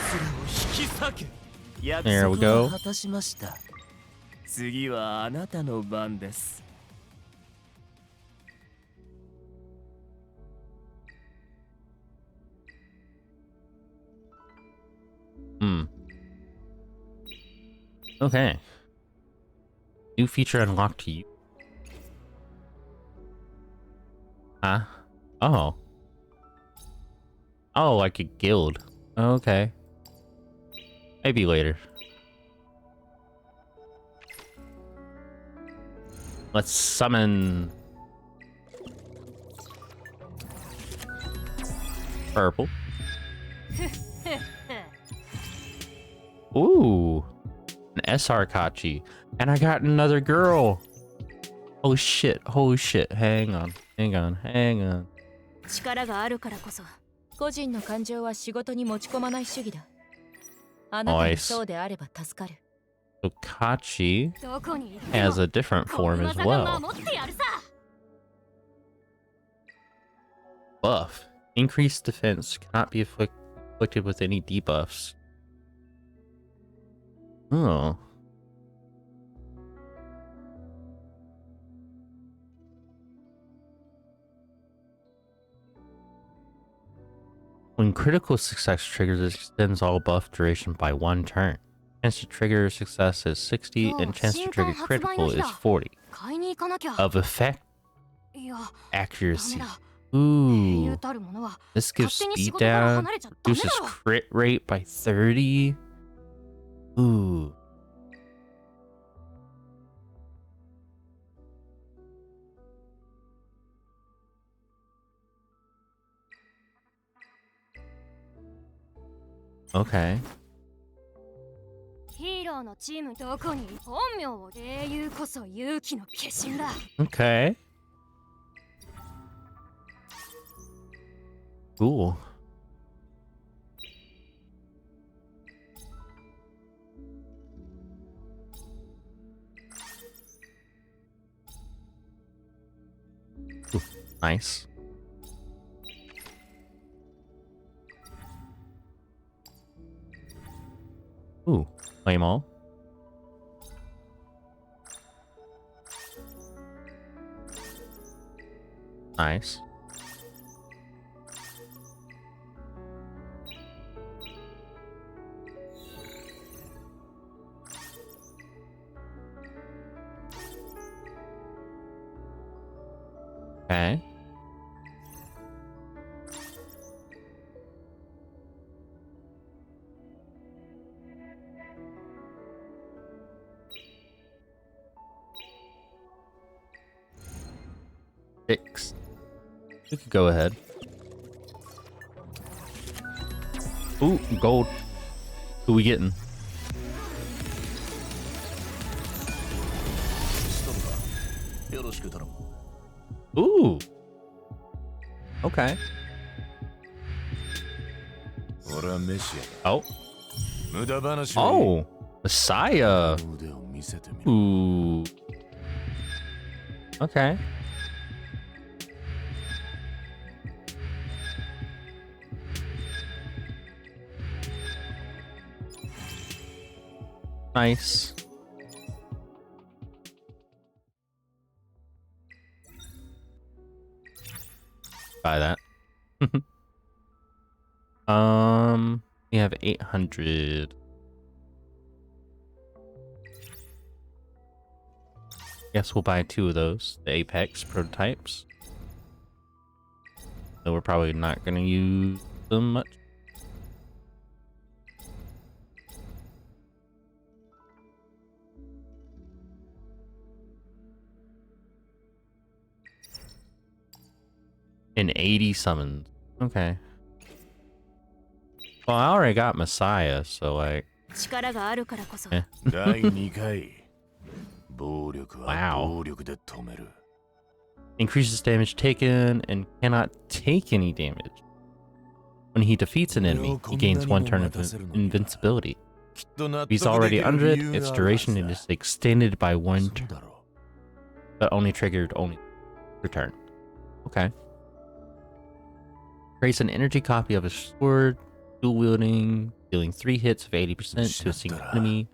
き裂け。約 There we 束 go. を果たしました。次はあなたの番です。 Okay. New feature unlocked to you. Huh? Oh. Oh, like a guild. Okay. Maybe later. Let's summon purple. Ooh, an SR Kachi. And I got another girl. Oh shit, holy shit. Hang on. 力があるからこそ個人の感情は仕事に持ち込まない主義だあなたもそうであれば助かる So Kachi どこに行っても has a different この form as 技が well. 守ってやるさ。 Buff. Increased defense cannot be afflicted with any debuffs. Oh. When critical success triggers, it extends all buff duration by 1 turn. Chance to trigger success is 60 and chance to trigger critical is 40. 買いに行かなきゃ。 Of effect いや、 accuracy. ダメだ。 Ooh. 英雄たるものは This gives 勝手に仕 speed 事から down, 離れちゃダメだ reduces ろ。 crit rate by 30. Ooh. Okay. ヒーローのチームどこに本名を英雄こそ勇気の化身だ。 Okay. Cool. Ooh, nice. Ooh, claim all. Nice. Okay. Six. We could go ahead. Ooh, gold. Who we getting? Ooh. Okay. Oh. Oh. Messiah. Ooh. Okay. Nice. Buy that. We have 800. Guess we'll buy 2 of those, the Apex prototypes. Though we're probably not gonna use them much. And 80 summons. Okay. Well, I already got Messiah, so like. 力があるからこそ。 Eh. 第2回 Wow. Increases damage taken and cannot take any damage. When he defeats an enemy, he gains 1 turn of invincibility. If he's already under it, its duration is extended by 1 turn, but only triggered only per turn. Okay. Creates an energy copy of his sword, dual wielding, dealing 3 hits of 80% to a single enemy.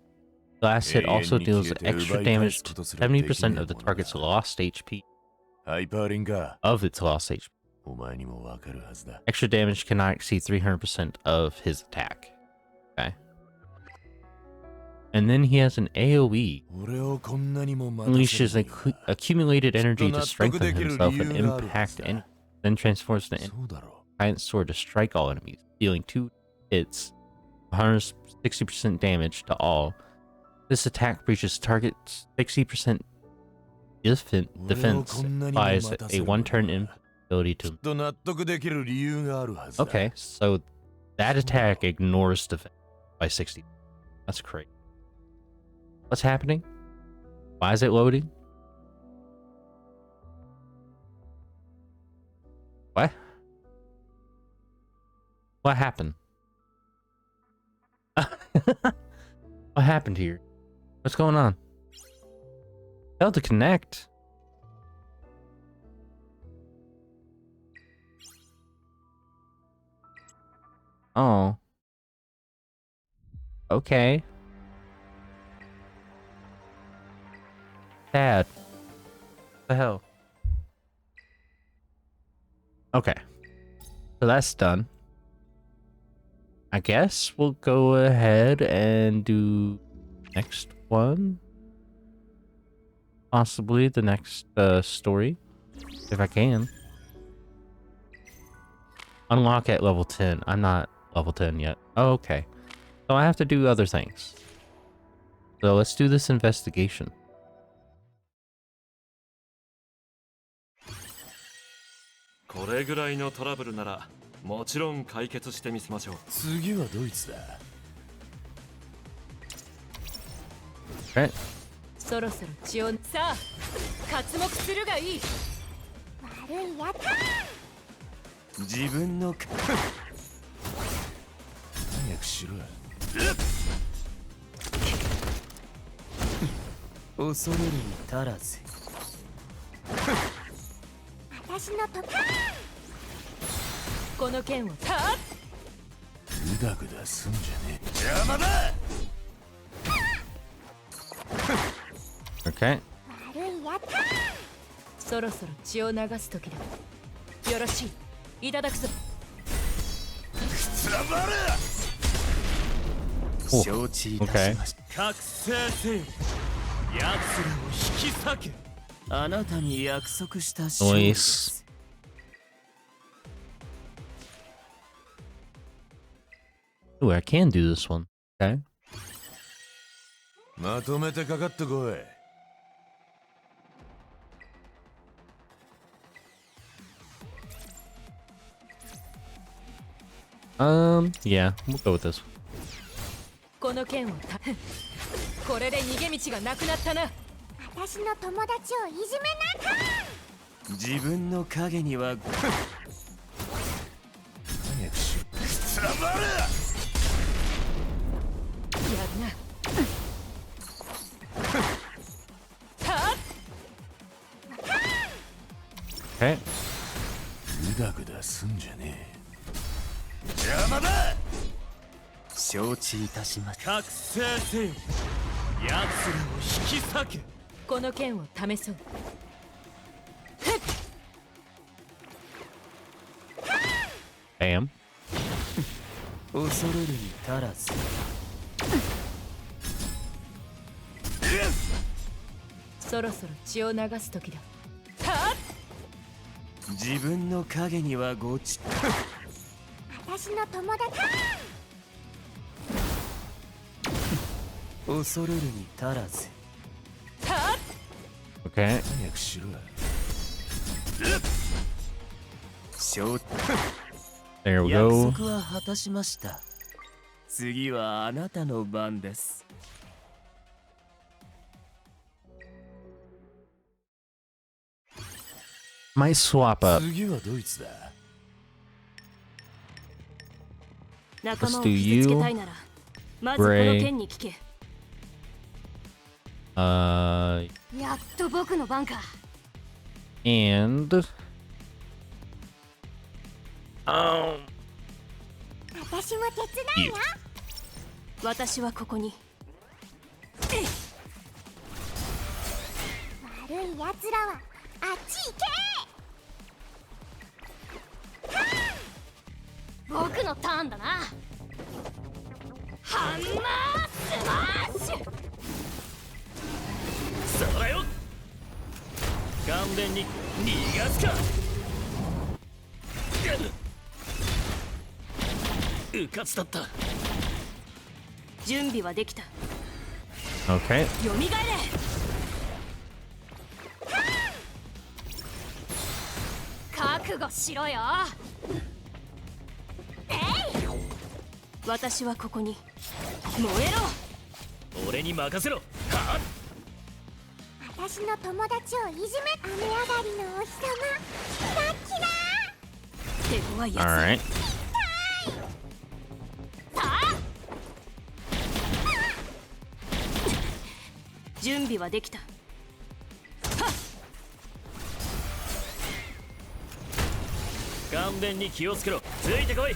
The last hit also deals extra damage to 70% of the target's lost HP. Of its lost HP. Extra damage cannot exceed 300% of his attack. Okay. And then he has an AoE. Unleashes accumulated energy to strengthen himself and impact enemies. Then transforms the giant sword to strike all enemies, dealing 2 hits, 160% damage to all. This attack breaches target's 60% defense, applies a 1 turn invincibility to him. Okay, so that attack ignores defense by 60. That's crazy. What's happening? Why is it loading? What? What happened? What happened here? What's going on? Failed to connect. Oh. Okay. Sad. What the hell? Okay. So that's done. I guess we'll go ahead and do next one. Possibly the next story, if I can. Unlock at level 10. I'm not level 10 yet. Oh, okay. So I have to do other things. So let's do this investigation. Okay. そろそろ血をさあ刮目するがいい。悪いやつ。自分の早くしろ。恐れるに足らず。私のとこの剣をたグダグダすんじゃねえ。邪魔だ。Okay. 悪いやつ。そろそろ血を流す時だ。よろしい。いただくぞ。承知いたしました。覚醒せよ。奴らを引き裂け。あなたに約束した勝利です。Ooh, I can do this one. Okay. まとめてかかってこい。Yeah, we'll go with this. この剣をこれで逃げ道がなくなったな。私の友達をいじめなか。自分の影には早くしろ。やるな。Okay. グダグダすんじゃねえ。邪魔だ。承知いたしました。覚醒せよ。奴らを引き裂け。この剣を試そう。Bam. 恐れるに足らず。そろそろ血を流す時だ。自分の影にはごち。私の友達。恐れるに足らず。Okay. 早くしろ。There we 約 go. 束は果たしました。次はあなたの番です。Might swap up. 次はドイツだ。仲間を傷つけたいなら、まずこの剣に聞け。やっと僕の番か。And私も手伝うよ。私はここに。悪いやつらはあっち行け。僕のターンだな。ハンマースマッシュ。それよ。顔面に逃がすか。うかつだった。準備はできた。okay. よみがえれ。覚悟しろよ。私はここに。燃えろ。俺に任せろ。はあ。私の友達をいじめ。雨上がりのお日様。キラキラ。手強いやつ。 All right. さあ準備はできた。勘弁に気をつけろ。ついてこい。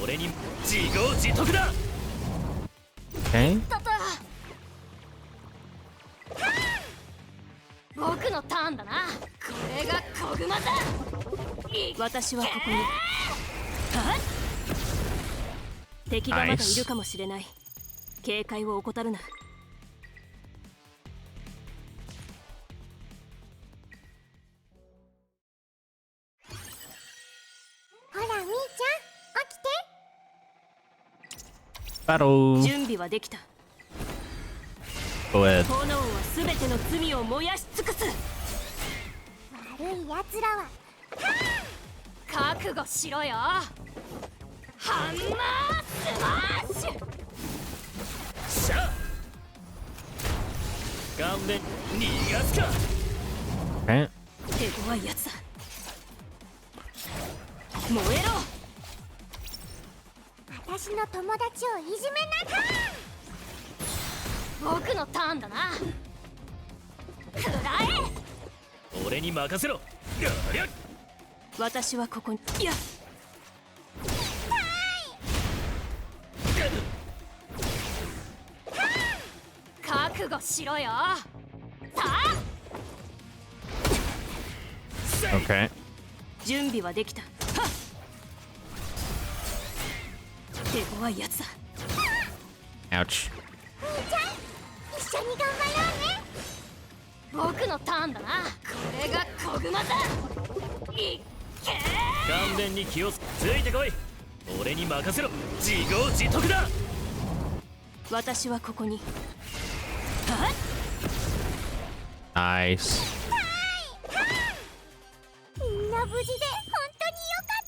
俺に自業自得だ。 Okay. 僕のターンだな。これが小熊だ。私はここに。敵がまだいるかもしれない。警戒を怠るな。ほらみーちゃん起きて。 Battle. 準備はできた。 Go ahead. 炎は全ての罪を燃やし尽くす。悪いやつらは覚悟しろよ。ハンマースマッシュ。しゃあ。勘弁逃がすか。 Okay. 手強いやつだ。燃えろ。私の友達をいじめな。僕のターンだな。食らえ。俺に任せろ。やりゃ。私はここに。いや。覚悟しろよ。さあ。 Okay. 準備はできた。手強いやつだ。 Ouch. 一緒に頑張ろうね。僕のターンだな。これが小熊だ。いっけー。勘弁に気をついてこい。俺に任せろ。自業自得だ。私はここに。 Nice. みんな無事で本当によかっ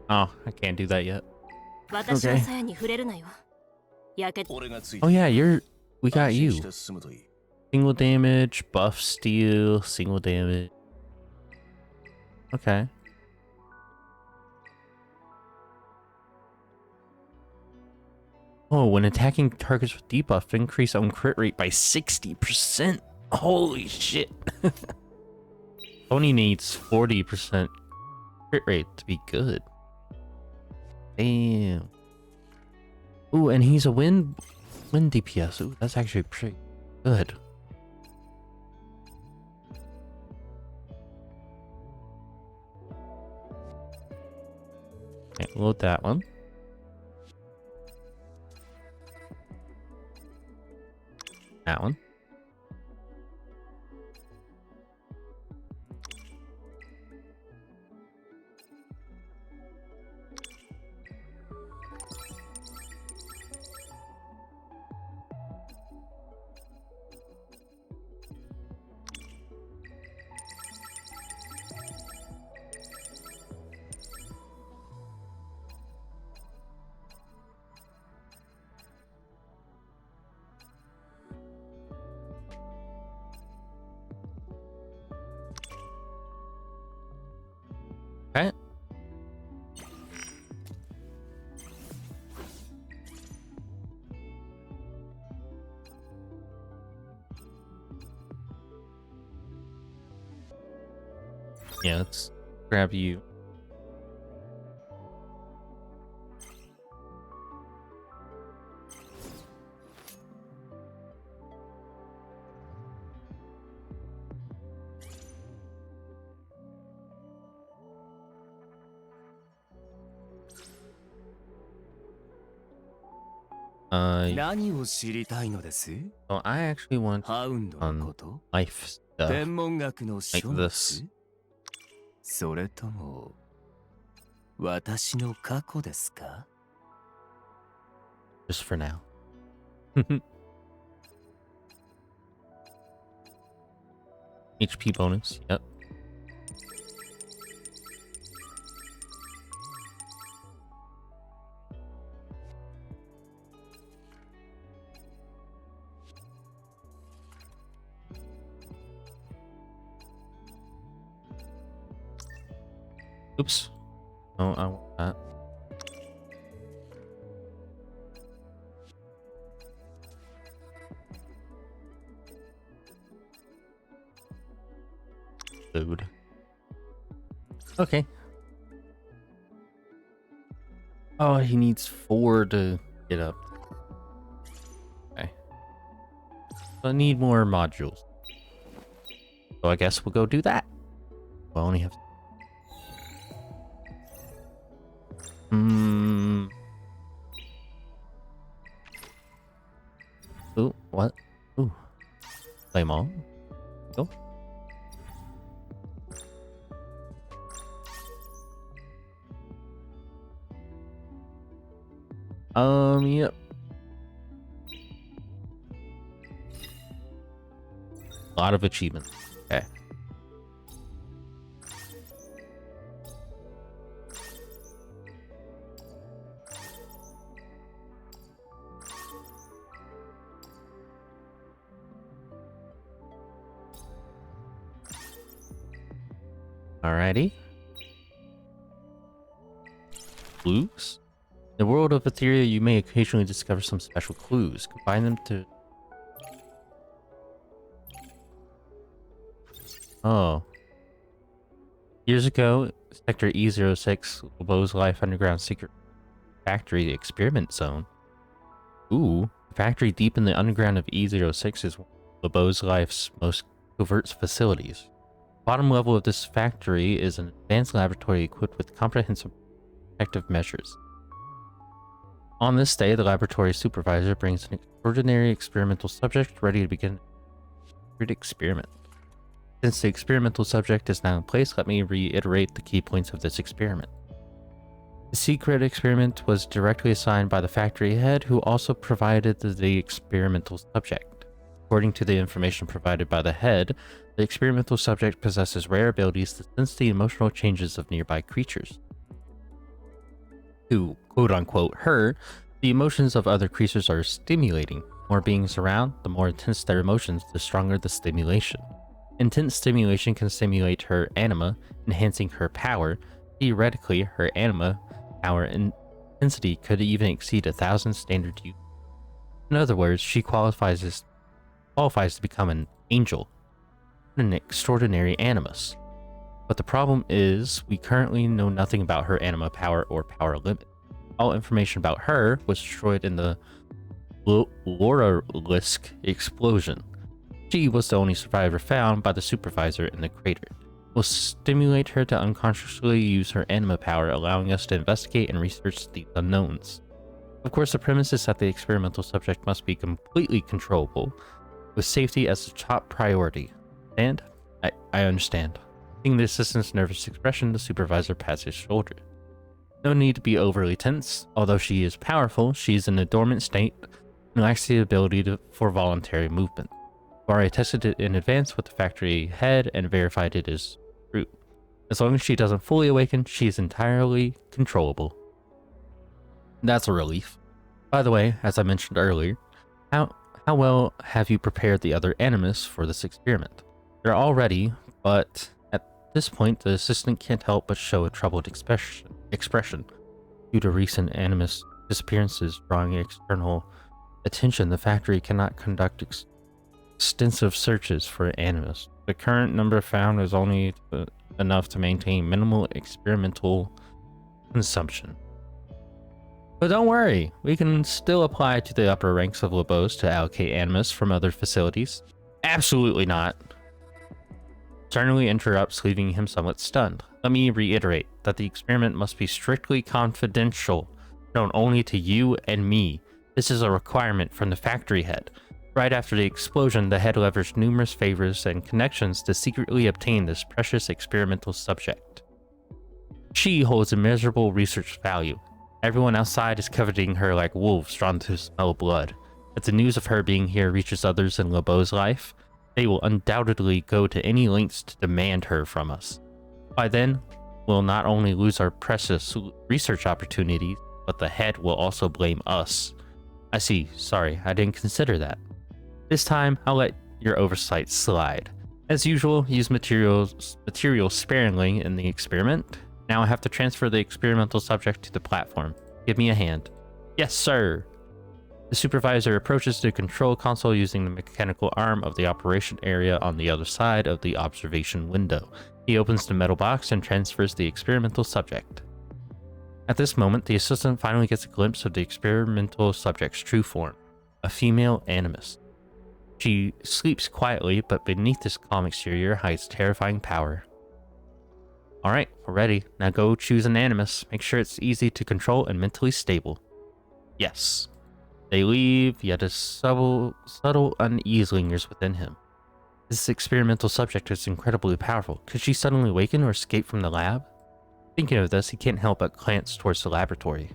た。 Oh, I can't do that yet. 私の鞘に触れるなよ。焼け。 Oh yeah, we got you. Single damage, buff steal, single damage. Okay. Oh, when attacking targets with debuff, increase on crit rate by 60%. Holy shit. Tony needs 40% crit rate to be good. Damn. Ooh, and he's a wind DPS. Ooh, that's actually pretty good. Okay, load that one. That one. Okay. Yeah, let's grab you.何を知りたいのです？ So I actually want ハウンドのこと？ life stuff 天文学の書 like 物？ this. それとも私の過去ですか？ Just for now. HP bonus. Yep. Oops. Oh, I want that. Food. Okay. Oh, he needs 4 to get up. Okay. So I need more modules. So I guess we'll go do that. We'll only have... Ooh, what? Ooh. Flame on. Go. Yep. A lot of achievements. Okay. Alrighty. Clues? In the world of Etheria, you may occasionally discover some special clues. Combine them to... Oh. Years ago, Sector E06, LeBeau's Life Underground Secret Factory Experiment Zone. Ooh. The factory deep in the underground of E06 is one of LeBeau's Life's most covert facilities. Bottom level of this factory is an advanced laboratory equipped with comprehensive protective measures. On this day, the laboratory supervisor brings an extraordinary experimental subject ready to begin a secret experiment. Since the experimental subject is now in place, let me reiterate the key points of this experiment. The secret experiment was directly assigned by the factory head, who also provided the experimental subject. According to the information provided by the head, the experimental subject possesses rare abilities to sense the emotional changes of nearby creatures. To quote-unquote her, the emotions of other creatures are stimulating. More beings around, the more intense their emotions, the stronger the stimulation. Intense stimulation can stimulate her anima, enhancing her power. Theoretically, her anima power intensity could even exceed 1,000 standard units. In other words, she qualifies to become an angel, an extraordinary animus. But the problem is, we currently know nothing about her anima power or power limit. All information about her was destroyed in the Loralisk explosion. She was the only survivor found by the supervisor in the crater. We'll stimulate her to unconsciously use her anima power, allowing us to investigate and research the unknowns. Of course, the premise is that the experimental subject must be completely controllable, with safety as the top priority. And I understand. Seeing the assistant's nervous expression, the supervisor pats his shoulder. No need to be overly tense. Although she is powerful, she is in a dormant state and lacks the ability for voluntary movement. I tested it in advance with the factory head and verified it is true. As long as she doesn't fully awaken, she is entirely controllable. That's a relief. By the way, as I mentioned earlier, how well have you prepared the other animus for this experiment? They're all ready, but at this point, the assistant can't help but show a troubled expression. Due to recent animus disappearances drawing external attention, the factory cannot conduct extensive searches for animus. The current number found is only enough to maintain minimal experimental consumption. But don't worry, we can still apply to the upper ranks of LeBeau's to allocate animus from other facilities. Absolutely not. Sternly interrupts, leaving him somewhat stunned. Let me reiterate that the experiment must be strictly confidential, known only to you and me. This is a requirement from the factory head. Right after the explosion, the head leveraged numerous favors and connections to secretly obtain this precious experimental subject. She holds immeasurable research value. Everyone outside is coveting her like wolves drawn to smell blood. If the news of her being here reaches others in LeBeau's life, they will undoubtedly go to any lengths to demand her from us. By then, we'll not only lose our precious research opportunities, but the head will also blame us. I see. Sorry, I didn't consider that. This time, I'll let your oversight slide. As usual, use materials sparingly in the experiment. Now I have to transfer the experimental subject to the platform. Give me a hand. Yes, sir. The supervisor approaches the control console using the mechanical arm of the operation area on the other side of the observation window. He opens the metal box and transfers the experimental subject. At this moment, the assistant finally gets a glimpse of the experimental subject's true form, a female animus. She sleeps quietly, but beneath this calm exterior hides terrifying power. Alright, we're ready. Now go choose an animus. Make sure it's easy to control and mentally stable. Yes. They leave, yet a subtle unease lingers within him. This experimental subject is incredibly powerful. Could she suddenly awaken or escape from the lab? Thinking of this, he can't help but glance towards the laboratory.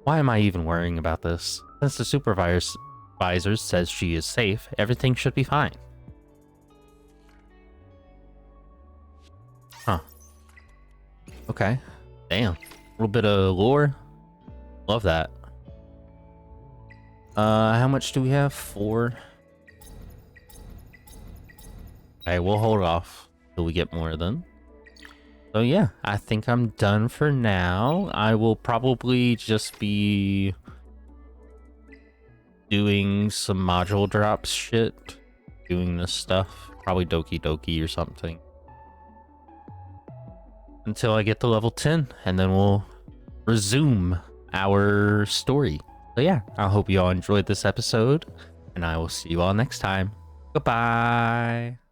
Why am I even worrying about this? Since the supervisor says she is safe, everything should be fine. Huh. Okay. Damn. A little bit of lore. Love that. How much do we have? 4. Okay, we'll hold off till we get more then. So yeah, I think I'm done for now. I will probably just be doing some module drops shit. Doing this stuff. Probably Doki Doki or something. Until I get to level 10, and then we'll resume our story. So yeah, I hope you all enjoyed this episode, and I will see you all next time. Goodbye!